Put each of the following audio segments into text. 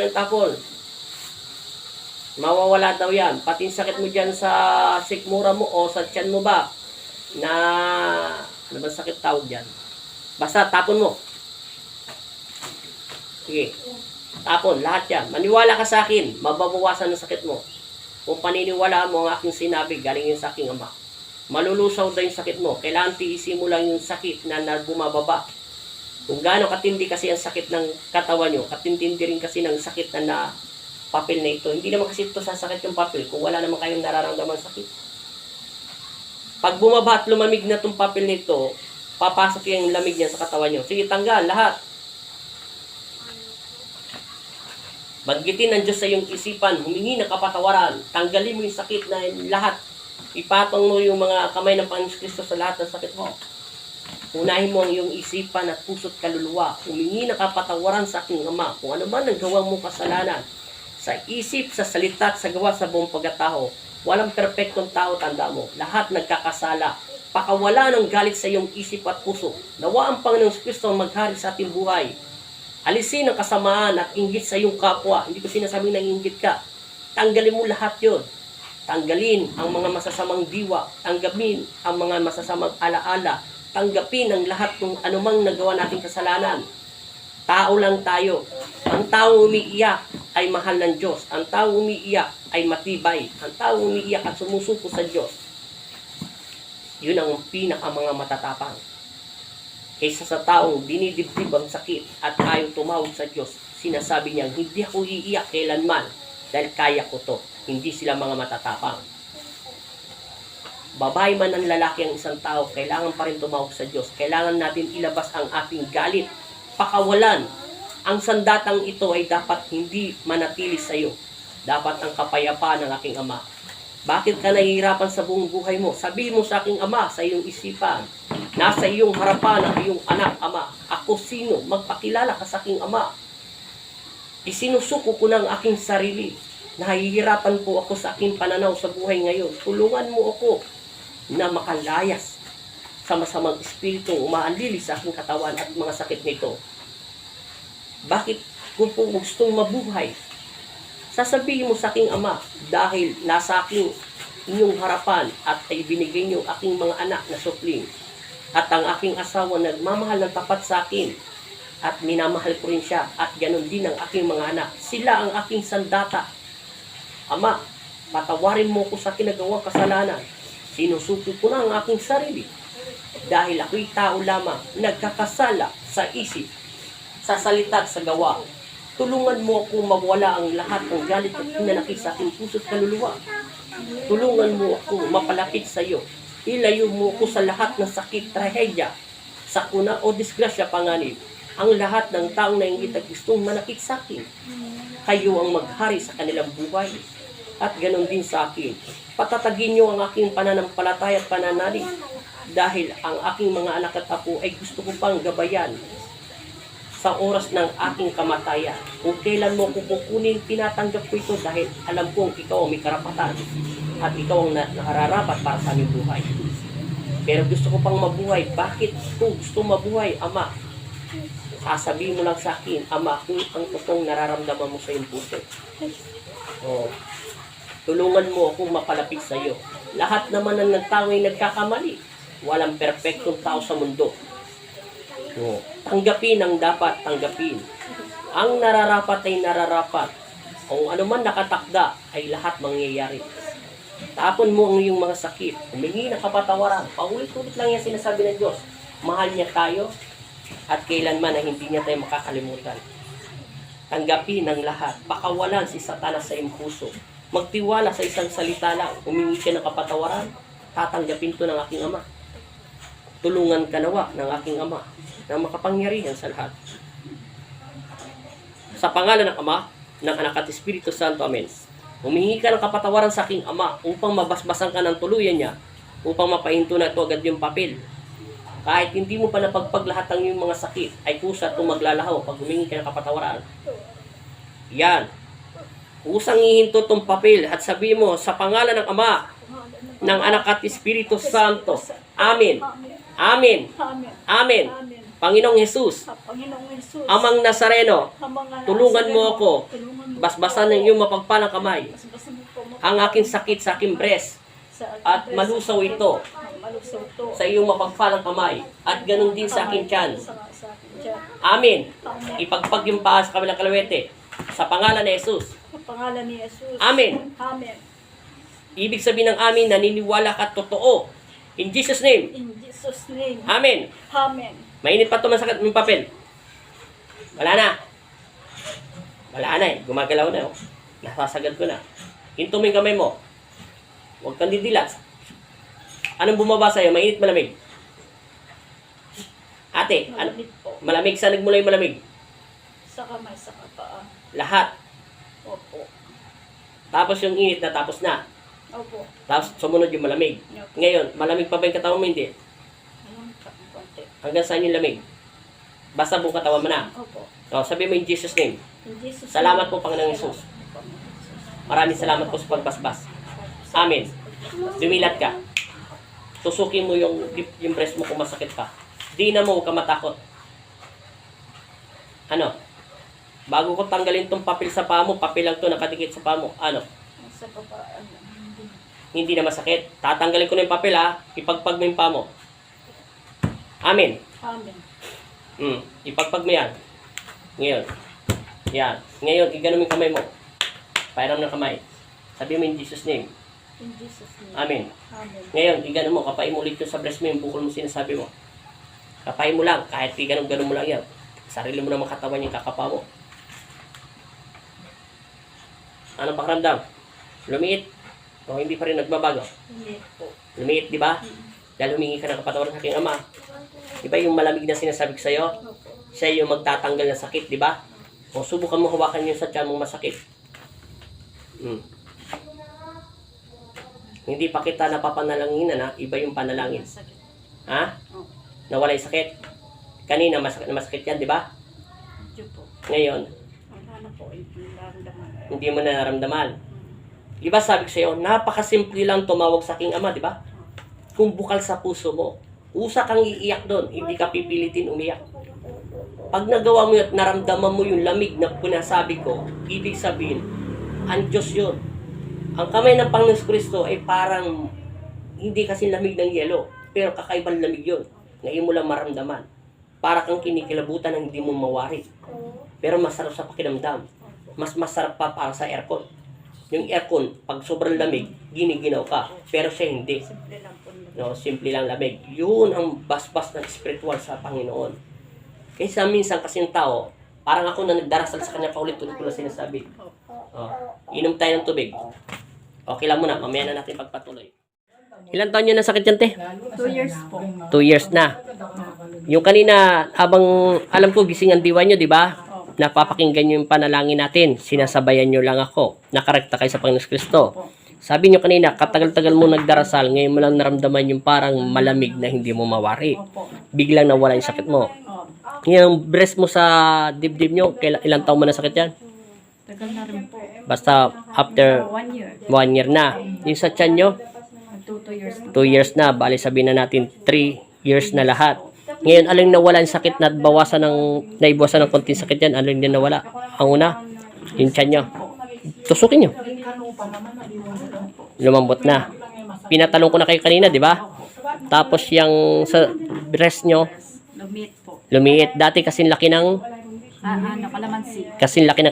akin tapon. Mawawala daw yan. Pati sakit mo dyan sa sikmura mo o sa tiyan mo ba na ano ba sakit tawag dyan? Basta tapon mo. Sige. Tapon, lahat yan. Maniwala ka sa akin, mababawasan ang sakit mo. Kung paniniwalaan mo ang aking sinabi, galing yun sa aking Ama. Malulusaw na yung sakit mo. Kailangan tiisin mo lang yung sakit na bumababa. Kung gaano katindi kasi ang sakit ng katawan nyo, katindi rin kasi ng sakit na papel na ito. Hindi naman kasi ito sasakit yung papel kung wala naman kayong nararamdaman sakit. Pag bumaba at lumamig na itong papel nito, papasok yung lamig niya sa katawan nyo. Sige, tanggal lahat. Baggitin ng Diyos sa iyong isipan, humingi ng kapatawaran, tanggalin mo yung sakit na lahat. Ipatong mo yung mga kamay ng Panginoon Kristo sa lahat ng sakit mo. Unahin mo ang iyong isipan at puso't kaluluwa. Humingi ng kapatawaran sa aking Ama. Kung ano man ang gawa mo kasalanan, sa isip, sa salita, sa gawa, sa buong pagkatao, walang perpektong tao, tanda mo. Lahat nagkakasala. Pakawala ng galit sa iyong isip at puso. Nawa ang Panginoon Kristo ang maghari sa ating buhay. Alisin ang kasamaan at inggit sa iyong kapwa. Hindi ko sinasabing nanginggit ka. Tanggalin mo lahat yon. Tanggalin ang mga masasamang diwa. Tanggapin ang mga masasamang alaala. Tanggapin ang lahat ng anumang nagawa nating kasalanan. Tao lang tayo. Ang tao umiiyak ay mahal ng Diyos. Ang tao umiiyak ay matibay. Ang tao umiiyak at sumusuko sa Diyos. Yun ang mga matatapang. Kaysa sa taong dinidibdib ang sakit at ayaw tumawag sa Diyos, sinasabi niya, hindi ako iiyak kailanman dahil kaya ko to. Hindi sila mga matatapang. Babae man ang lalaki ang isang tao, kailangan pa rin tumawag sa Diyos. Kailangan natin ilabas ang ating galit, pakawalan. Ang sandatang ito ay dapat hindi manatili sa iyo. Dapat ang kapayapaan ng aking Ama. Bakit ka nahihirapan sa buong buhay mo? Sabihin mo sa aking Ama, sa iyong isipan. Nasa iyong harapan ang iyong anak, Ama. Ako sino? Magpakilala ka sa aking Ama. Isinusuko ko ng aking sarili. Nahihirapan po ako sa aking pananaw sa buhay ngayon. Tulungan mo ako na makalayas sa masamang espiritong umaanlili sa aking katawan at mga sakit nito. Bakit kung po gustong mabuhay? Sasabihin mo sa aking Ama, dahil nasa aking inyong harapan at ay binigay niyo aking mga anak na supling. At ang aking asawa nagmamahal ng tapat sa akin at minamahal ko rin siya at ganon din ang aking mga anak. Sila ang aking sandata. Ama, patawarin mo ko sa kinagawang kasalanan. Sinusuko ko na ang aking sarili dahil ako'y tao lamang nagkakasala sa isip, sa salita at sa gawa. Tulungan mo ako mawala ang lahat ng galit at hinanakit sa aking puso't kaluluwa. Tulungan mo ako mapalapit sa iyo. Ilayo mo ako sa lahat ng sakit, trahedya, sakuna o disgrasya, panganib. Ang lahat ng taong nainggit at gustong manakit sa akin. Kayo ang maghari sa kanilang buhay. At ganon din sa akin. Patatagin niyo ang aking pananampalataya at pananalig. Dahil ang aking mga anak at apo ay gusto ko pang gabayan sa oras ng aking kamatayan. Kung kailan mo ko kukunin, tinatanggap ko ito dahil alam kong ikaw ang may karapatan at ikaw ang nakararapat para sa aming buhay. Pero gusto ko pang mabuhay. Bakit ko gusto mabuhay, Ama? Sasabihin mo lang sa akin, Ama, kung ang totoong nararamdaman mo sa iyong puso. Tulungan mo akong mapalapit sa iyo. Lahat naman ng tao ay nagkakamali. Walang perpektong tao sa mundo. Tanggapin ang dapat tanggapin. Ang nararapat ay nararapat. Kung ano man nakatakda ay lahat mangyayari. Tapon mo ang iyong mga sakit. Humingi ng kapatawaran. Paulit-ulit lang yan sinasabi ng Diyos. Mahal niya tayo at kailanman ay hindi niya tayo makakalimutan. Tanggapin ang lahat. Pakawalan si Satanas sa iyong puso. Magtiwala sa isang salita lang. Humingi ka ng kapatawaran. Tatanggapin ko ng aking Ama. Tulungan ka nawa ng aking Ama na makapangyarihan sa lahat. Sa pangalan ng Ama, ng Anak at Espiritu Santo, Amen. Humingi ka ng kapatawaran sa aking Ama upang mabasbasan ka ng tuluyan niya, upang mapahinto na ito agad yung papel. Kahit hindi mo pa napagpaglahat ang iyong mga sakit, ay kusa itong maglalaho pag humingi ka ng kapatawaran. Yan. Kusang ihinto itong papel at sabihin mo, sa pangalan ng Ama, ng Anak at Espiritu Santo, Amen. Amen. Amen. Panginoong Jesus, Amang Nazareno, tulungan mo ako Basbasan ng iyong mapagpalang kamay Basbasan mo po mo ang aking sakit sa aking breast sa aking at breast. malusaw ito Malusaw to. sa iyong mapagpalang kamay at ganun din sa aking tiyan. Sa aking tiyan. Amen. Amen. Ipagpag yung paa sa kabilang kalawete sa pangalan ni Jesus. Sa pangalan ni Jesus. Amen. Amen. Ibig sabihin ng amin, naniniwala ka totoo. In Jesus' name. In Jesus' name. Amen. Amen. Mainit pa ito masakit yung papel. Wala na. Wala na eh. Gumagalaw na. Oh. Nasasagad ko na. Hinto mo yung kamay mo. Huwag kang didilas. Anong bumaba sa'yo? Mainit, malamig? Ate, Malamig po. malamig? Saan nagmula yung malamig? Sa kamay, sa kapaa. Lahat. Opo. Tapos yung init na tapos na. Opo. Tapos sumunod yung malamig. Opo. Ngayon, malamig pa ba yung katawan mo? Hindi. Ayun, konti. Hanggang saan yung lamig? Basta buong katawan mo na. Opo. O, sabi mo in Jesus' name. In Jesus' Salamat name. po, Panginoong Jesus. Salamat po, Panginoong Jesus. Maraming salamat po sa pagbasbas. Amen. Dumilat ka. Tusukin mo yung breast mo kung masakit pa. Di na mo, huwag ka matakot. Ano? Bago ko tanggalin tong papel sa paa mo, papel lang to nakadikit sa paa mo. Ano? Sa baba, hindi. Hindi na masakit. Tatanggalin ko na yung papel ha. Ipagpag mo yung paa mo. Amen. Amen. Ipagpag mo yan. Ngayon. Yan. Ngayon, iganon mo yung kamay mo. Pairam ng kamay. Sabi mo in Jesus' name. In Jesus' name. Amen. Amen. Ngayon, iganon mo. Kapain mo ulit yung sa breast mo yung bukol mo sinasabi mo. Kapain mo lang. Kahit iganon mo lang yan. Sarili mo na makatawan yung kakapa mo. Anong pakiramdam? Lumiit? O hindi pa rin nagbabago? Hindi po. Lumiit, di ba? Dahil humingi ka ng kapatawaran sa aking ama. Di ba yung malamig na sinasabi ko sa'yo? Opo. Siya yung magtatanggal ng sakit, di ba? O subukan mo hawakan yung sa tiyan mong masakit. Hindi pa kita napapanalangin na iba yung panalangin. Sakit. Ha? Opo. Nawala yung sakit. Kanina masakit yan, di ba? Medyo po. Ngayon, Ano po, hindi naramdaman. hindi mo na naramdaman. Di ba sabi ko sa'yo, napakasimple lang tumawag sa aking ama, di ba? Kung bukal sa puso mo, usa kang iiyak doon, hindi ka pipilitin umiyak. Pag nagawa mo yun at naramdaman mo yung lamig na pinasabi ko, ibig sabihin, ang Diyos yun. Ang kamay ng Panginoon Kristo ay parang hindi kasi lamig ng yelo, pero kakaibang lamig yun. Ngayon mo lang maramdaman. Para kang kinikilabutan na hindi mo mawari. Pero masarap sa pakiramdam. Mas masarap pa para sa aircon. Yung aircon, pag sobrang lamig, giniginaw ka. Pero siya hindi. Simple lang po. No, simple lang lamig. Yun ang basbas ng spiritual sa Panginoon. Kaysa minsan kasi yung tao, parang ako na nagdarasal sa kanya paulit-ulit ko lang sinasabi. Oh, inom tayo ng tubig. Okay lang muna, mamaya na natin pagpatuloy. Ilan taon nyo na sakit yan, te? 2 years po. 2 years na. Yung kanina, habang alam ko gising ang diwa nyo, di ba? Napapakinggan nyo yung panalangin natin. Sinasabayan nyo lang ako. Nakarekta kayo sa Panginoon Kristo. Sabi nyo kanina, katagal-tagal mo nagdarasal, ngayon mo lang naramdaman yung parang malamig na hindi mo mawari. Biglang nawala yung sakit mo. Yung breast mo sa dibdib nyo, ilang taon mo na sakit yan? Tagal na rin po. Basta after 1 year. 1 year na. Yung sa tiyan nyo, 2 years. 2 years na. Bali sabihin na natin 3 years na lahat. Ngayon, alin nawala yung sakit na naibawasan ng konting sakit yan, alin din nawala? Ang una, yung tiyan nyo. Tusukin nyo. Lumambot na. Pinatalong ko na kayo kanina, di ba? Tapos yung sa breast nyo, Lumit po. lumiit. Dati kasing laki ng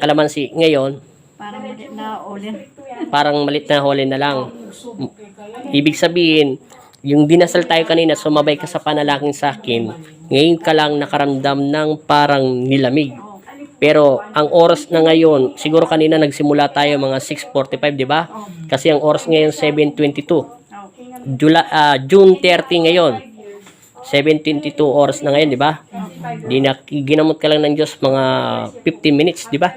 kalamansi. Ngayon, Parang mali na ulin. parang malit na hole na lang. Ibig sabihin, yung dinasal tayo kanina, sumabay ka sa panalangin sa akin, ngayon ka lang nakaramdam ng parang nilamig. Pero ang oras na ngayon, siguro kanina nagsimula tayo mga 6:45, di ba? Kasi ang oras ngayon 7:22. June 30 ngayon. 7:22 oras na ngayon, di ba? Ginamot ka lang ng Diyos mga 15 minutes, di ba?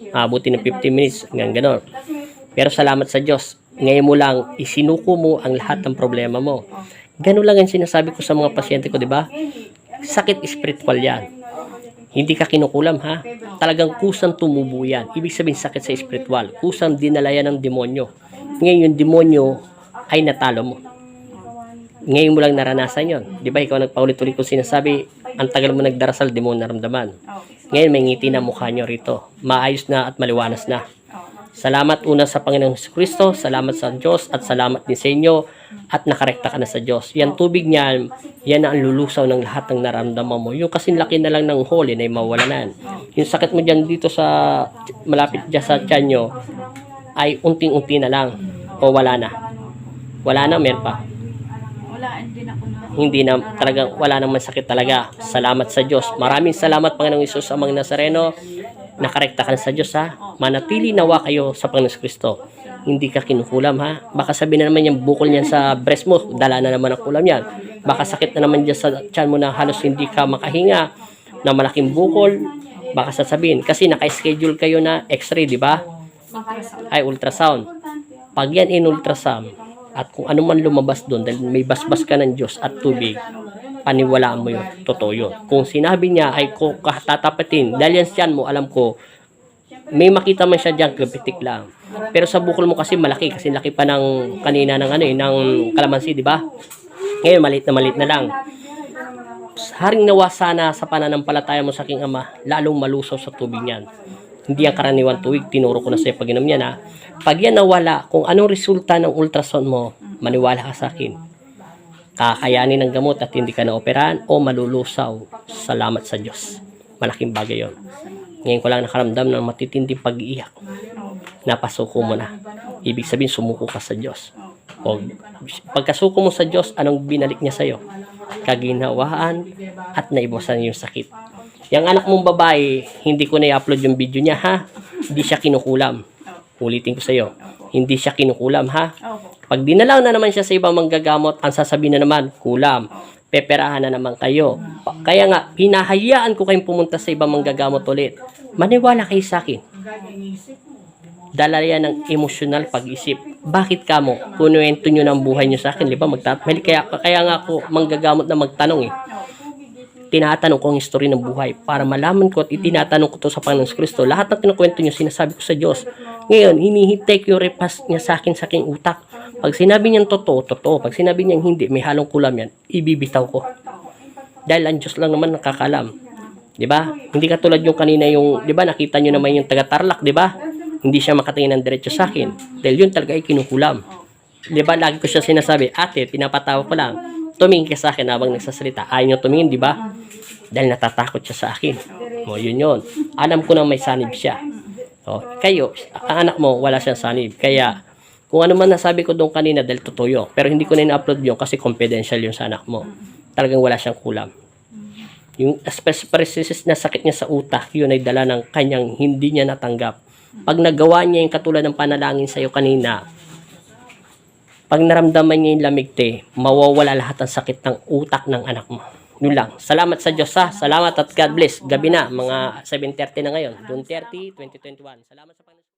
Abutin ng 15 minutes, hanggang gano'n. Pero salamat sa Diyos. Ngayon mo lang, isinuko mo ang lahat ng problema mo. Gano'n lang yung sinasabi ko sa mga pasyente ko, di ba? Sakit spiritual yan. Hindi ka kinukulam, ha? Talagang kusang tumubo yan. Ibig sabihin sakit sa spiritual. Kusang dinala yan ng demonyo. Ngayon yung demonyo ay natalo mo. Ngayon mo lang naranasan yon. Di ba ikaw nagpaulit-ulit kung sinasabi, ang tagal mo nagdarasal, di mo naramdaman. Ngayon may ngiti na mukha nyo rito. Maayos na at maliwanas na. Salamat una sa Panginoong Kristo, salamat sa Diyos, at salamat din sa inyo, at nakarekta ka na sa Diyos. Yan tubig niyan, yan ang lulusaw ng lahat ng nararamdaman mo. Yung kasing laki na lang ng hole na mawalanan. Yung sakit mo dyan dito sa, malapit dyan sa tiyan nyo, ay unting-unti na lang, o wala na. Wala na, meron pa. Wala, hindi na ako na. Hindi na, talagang wala naman sakit talaga. Salamat sa Diyos. Maraming salamat, Panginoong Isus amang Nazareno. Nakarekta ka na sa Diyos, ha. Manatili nawa kayo sa Panginoong Kristo. Hindi ka kinukulam, ha. Baka sabihin na naman yung bukol niyan sa breast mo, dala na naman ang kulam yan. Baka sakit na naman dyan sa tiyan mo na halos hindi ka makahinga, na malaking bukol. Baka sasabihin, kasi naka-schedule kayo na x-ray, di ba? Ay, ultrasound. Pag yan in-ultrasound, at kung ano man lumabas doon, dahil may basbas ka ng Diyos at tubig, paniwalaan mo yun, totoo yun. Kung sinabi niya ay kung tatapatin, dahil yan siyan mo, alam ko, may makita man siya dyan, kapitik lang. Pero sa bukol mo kasi malaki, kasi laki pa ng kanina ng ng kalamansi, di ba? Ngayon, maliit na lang. Haring nawa sana sa pananampalataya mo sa aking Ama, lalong malusaw sa tubig niyan. Hindi ang karaniwan tuwig, tinuro ko na sa'yo pag-inom niyan, ha. Pag yan nawala, kung anong resulta ng ultrasound mo, maniwala ka sa akin. Kakayanin ng gamot at hindi ka na-operahan o malulusaw. Salamat sa Diyos. Malaking bagay yon. Ngayon ko lang nakaramdam ng matitinding pag-iiyak. Napasuko mo na. Ibig sabihin, sumuko ka sa Diyos. O, pagkasuko mo sa Diyos, anong binalik niya sa'yo? Kaginhawaan at naibasan yung sakit. Yung anak mong babae, hindi ko na-upload yung video niya, ha? Hindi siya kinukulam. Ulitin ko sa'yo. Hindi siya kinukulam, ha? Pag dinalaw na naman siya sa ibang manggagamot, ang sasabihin na naman, kulam. Peperahan na naman kayo. Kaya nga, hinahayaan ko kayong pumunta sa ibang manggagamot ulit. Maniwala kayo sa akin. Dala yan ng emosyonal pag-isip. Bakit ka mo? Kunuwento nyo ng buhay nyo sa akin, di ba? Kaya nga ako manggagamot na magtanong, eh. Tinatanong ko ang history ng buhay para malaman ko at itinatanong ko to sa Panginoong Kristo. Lahat ng kinukwento nyo, sinasabi ko sa Diyos. Ngayon, hinihintay ko yung repas niya sa akin utak. Pag sinabi niyang totoo, totoo. Pag sinabi niyang hindi, may halong kulam yan, ibibitaw ko. Dahil ang Diyos lang naman nakakalam. Diba? Hindi katulad yung kanina yung, diba, nakita nyo naman yung taga-Tarlac, diba? Hindi siya makatingin ng diretso sa akin. Dahil yun talaga ay kinukulam. Diba, lagi ko siya sinasabi, ate, pinapatawa ko lang. Tumingin ka sa akin habang nagsasalita. Ayaw niyo tumingin, di ba? Dahil natatakot siya sa akin. O, yun. Alam ko na may sanib siya. O, kayo, ang anak mo, wala siyang sanib. Kaya, kung ano man nasabi ko doon kanina, dahil totoo yun. Pero hindi ko na in-upload yun kasi confidential yun sa anak mo. Talagang wala siyang kulam. Yung aspergillosis na sakit niya sa utak, yun ay dala ng kanyang hindi niya natanggap. Pag nagawa niya yung katulad ng panalangin sa'yo kanina, pag naramdaman niya yung lamigte, mawawala lahat ng sakit ng utak ng anak mo. Yun lang. Salamat sa Diyos, ha. Salamat at God bless. Gabi na, mga 7:30 na ngayon. June 30, 2021. Salamat sa Panginoon.